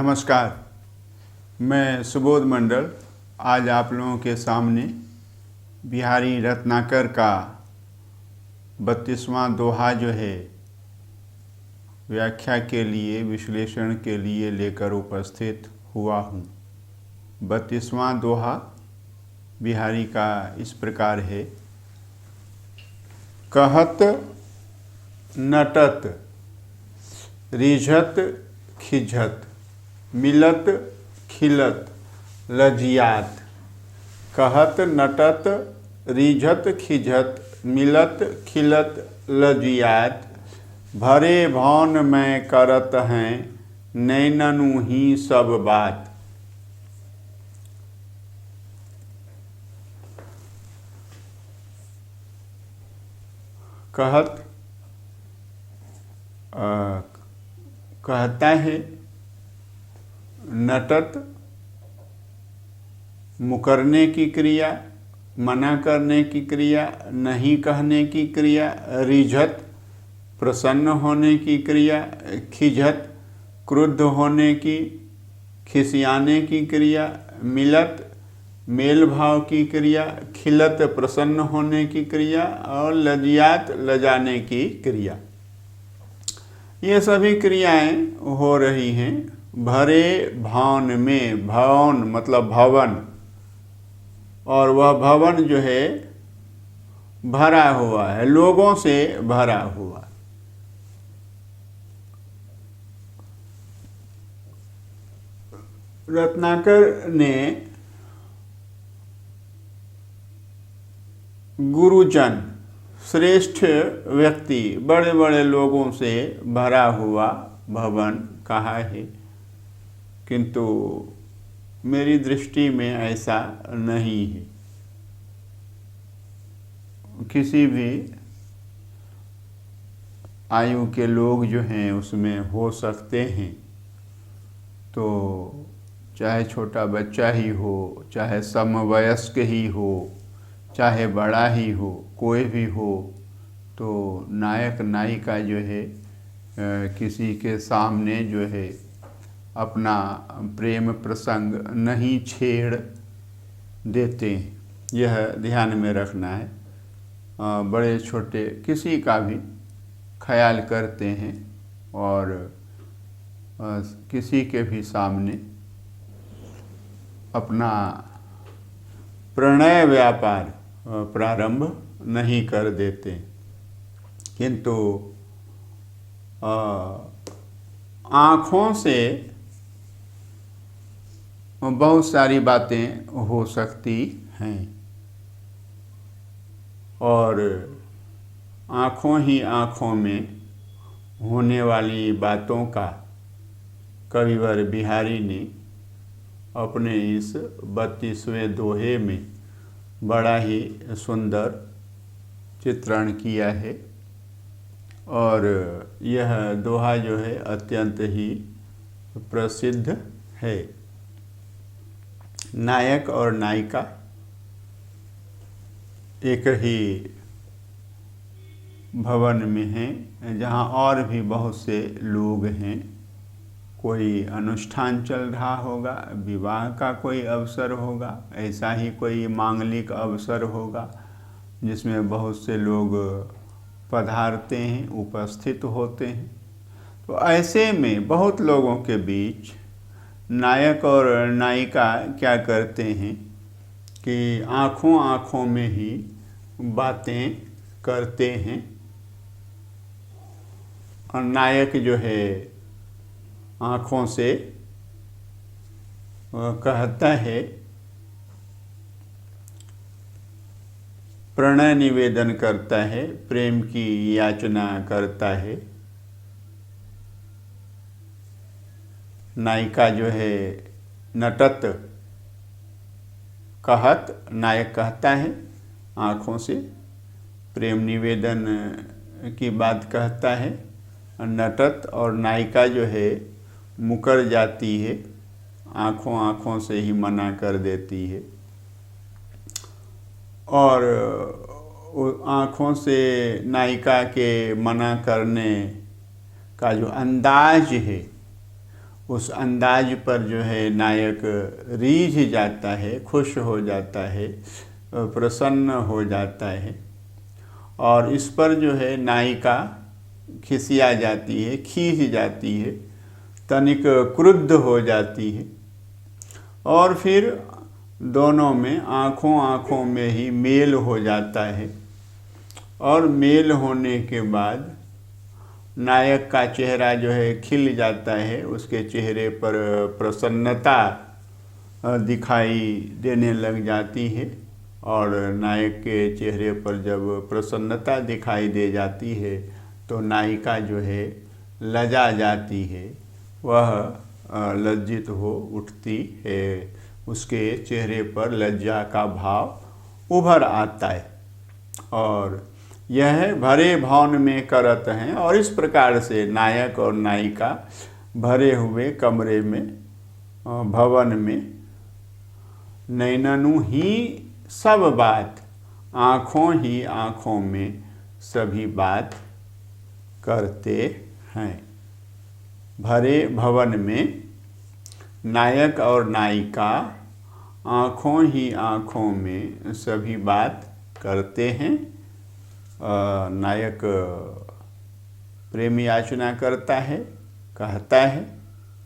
नमस्कार, मैं सुबोध मंडल आज आप लोगों के सामने बिहारी रत्नाकर का 32वां दोहा जो है व्याख्या के लिए, विश्लेषण के लिए लेकर उपस्थित हुआ हूँ। 32वां दोहा बिहारी का इस प्रकार है। कहत नटत रिझत खिझत मिलत खिलत लजियात। कहत नटत रिझत खिझत मिलत खिलत लजियात। भरे भौन में करत हैं नैननु ही सब बात। कहत कहता है, नटत मुकरने की क्रिया, मना करने की क्रिया, नहीं कहने की क्रिया, रिझत प्रसन्न होने की क्रिया, खिझत क्रुद्ध होने की, खिसियाने की क्रिया, मिलत मेल भाव की क्रिया, खिलत प्रसन्न होने की क्रिया और लजियात लजाने की क्रिया। ये सभी क्रियाएं हो रही हैं भरे भवन में। भवन मतलब भवन, और वह भवन जो है भरा हुआ है, लोगों से भरा हुआ। रत्नाकर ने गुरुजन, श्रेष्ठ व्यक्ति, बड़े बड़े लोगों से भरा हुआ भवन कहा है, किंतु मेरी दृष्टि में ऐसा नहीं है। किसी भी आयु के लोग जो हैं उसमें हो सकते हैं, तो चाहे छोटा बच्चा ही हो, चाहे समवयस्क ही हो, चाहे बड़ा ही हो, कोई भी हो, तो नायक नायिका जो है किसी के सामने जो है अपना प्रेम प्रसंग नहीं छेड़ देते हैं। यह ध्यान में रखना है। बड़े छोटे किसी का भी ख्याल करते हैं और किसी के भी सामने अपना प्रणय व्यापार प्रारंभ नहीं कर देते, किंतु आँखों से बहुत सारी बातें हो सकती हैं और आँखों ही आँखों में होने वाली बातों का कविवर बिहारी ने अपने इस 32वें दोहे में बड़ा ही सुंदर चित्रण किया है। और यह दोहा जो है अत्यंत ही प्रसिद्ध है। नायक और नायिका एक ही भवन में हैं, जहाँ और भी बहुत से लोग हैं। कोई अनुष्ठान चल रहा होगा, विवाह का कोई अवसर होगा, ऐसा ही कोई मांगलिक अवसर होगा जिसमें बहुत से लोग पधारते हैं, उपस्थित होते हैं। तो ऐसे में बहुत लोगों के बीच नायक और नायिका क्या करते हैं कि आँखों आँखों में ही बातें करते हैं। और नायक जो है आँखों से कहता है, प्रणय निवेदन करता है, प्रेम की याचना करता है। नायिका जो है नटत कहत, नायक कहता है आँखों से प्रेम निवेदन की बात कहता है। नटत और नायिका जो है मुकर जाती है, आँखों आँखों से ही मना कर देती है। और आँखों से नायिका के मना करने का जो अंदाज है उस अंदाज पर जो है नायक रीझ जाता है, खुश हो जाता है, प्रसन्न हो जाता है। और इस पर जो है नायिका खिसिया जाती है, खींच जाती है, तनिक क्रुद्ध हो जाती है। और फिर दोनों में आँखों आँखों में ही मेल हो जाता है। और मेल होने के बाद नायक का चेहरा जो है खिल जाता है, उसके चेहरे पर प्रसन्नता दिखाई देने लग जाती है। और नायक के चेहरे पर जब प्रसन्नता दिखाई दे जाती है तो नायिका जो है लजा जाती है, वह लज्जित हो उठती है, उसके चेहरे पर लज्जा का भाव उभर आता है। और यह भरे भवन में करत हैं। और इस प्रकार से नायक और नायिका भरे हुए कमरे में, भवन में नैननु ही सब बात, आँखों ही आँखों में सभी बात करते हैं। भरे भवन में नायक और नायिका आँखों ही आँखों में सभी बात करते हैं। नायक प्रेम याचना करता है, कहता है,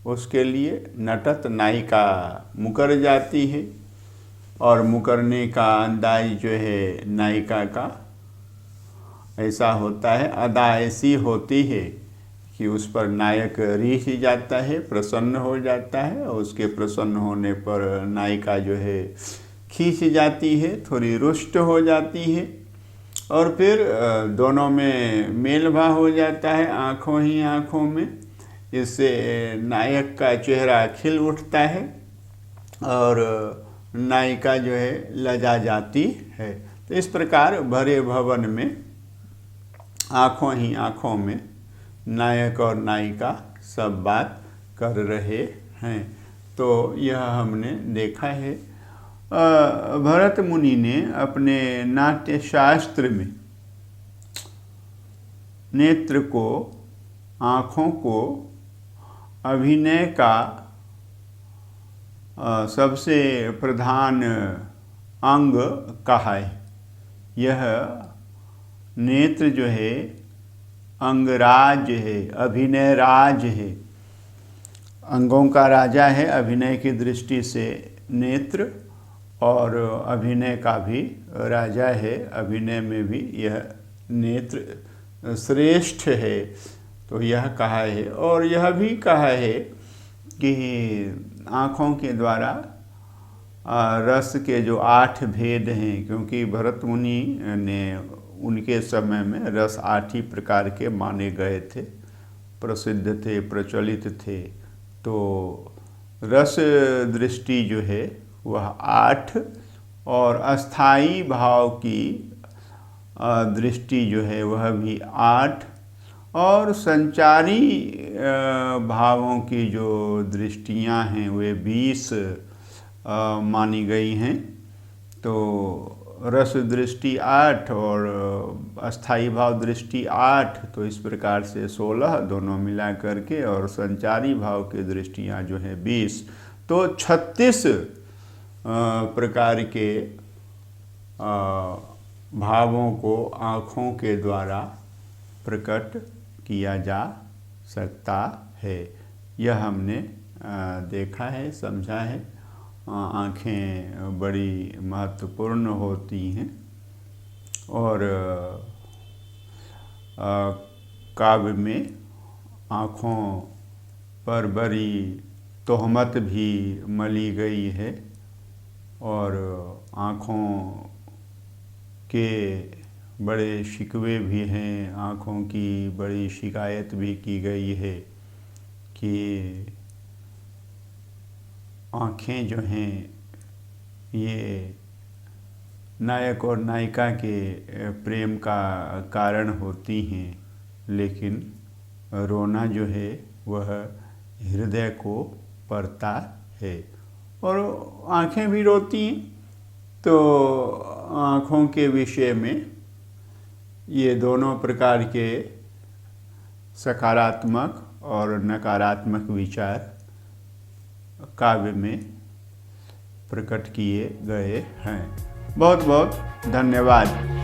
उसके लिए नटत नायिका मुकर जाती है। और मुकरने का अंदाज जो है नायिका का ऐसा होता है, अदा ऐसी होती है कि उस पर नायक रीझ जाता है, प्रसन्न हो जाता है। और उसके प्रसन्न होने पर नायिका जो है खींच जाती है, थोड़ी रुष्ट हो जाती है। और फिर दोनों में मेल भाव हो जाता है, आँखों ही आँखों में। इससे नायक का चेहरा खिल उठता है और नायिका जो है लजा जाती है। तो इस प्रकार भरे भवन में आँखों ही आँखों में नायक और नायिका सब बात कर रहे हैं। तो यह हमने देखा है। भरत मुनि ने अपने नाट्य शास्त्र में नेत्र को, आँखों को अभिनय का सबसे प्रधान अंग कहा है। यह नेत्र जो है अंगराज है, अभिनय राज है, अंगों का राजा है अभिनय की दृष्टि से नेत्र, और अभिनय का भी राजा है। अभिनय में भी यह नेत्र श्रेष्ठ है। तो यह कहा है। और यह भी कहा है कि आँखों के द्वारा रस के जो 8 भेद हैं, क्योंकि भरत मुनि ने उनके समय में रस 8 ही प्रकार के माने गए थे, प्रसिद्ध थे, प्रचलित थे। तो रस दृष्टि जो है वह 8, और अस्थाई भाव की दृष्टि जो है वह भी 8, और संचारी भावों की जो दृष्टियां हैं वे 20 मानी गई हैं। तो रस दृष्टि 8 और अस्थाई भाव दृष्टि 8, तो इस प्रकार से 16 दोनों मिला करके, और संचारी भाव की दृष्टियां जो हैं 20, तो 36 प्रकार के भावों को आँखों के द्वारा प्रकट किया जा सकता है। यह हमने देखा है, समझा है। आँखें बड़ी महत्वपूर्ण होती हैं। और काव्य में आँखों पर बड़ी तोहमत भी मली गई है, और आँखों के बड़े शिकवे भी हैं, आँखों की बड़ी शिकायत भी की गई है कि आँखें जो हैं ये नायक और नायिका के प्रेम का कारण होती हैं, लेकिन रोना जो है वह हृदय को पड़ता है। और आँखें भी रोती हैं। तो आँखों के विषय में ये दोनों प्रकार के सकारात्मक और नकारात्मक विचार काव्य में प्रकट किए गए हैं। बहुत बहुत धन्यवाद।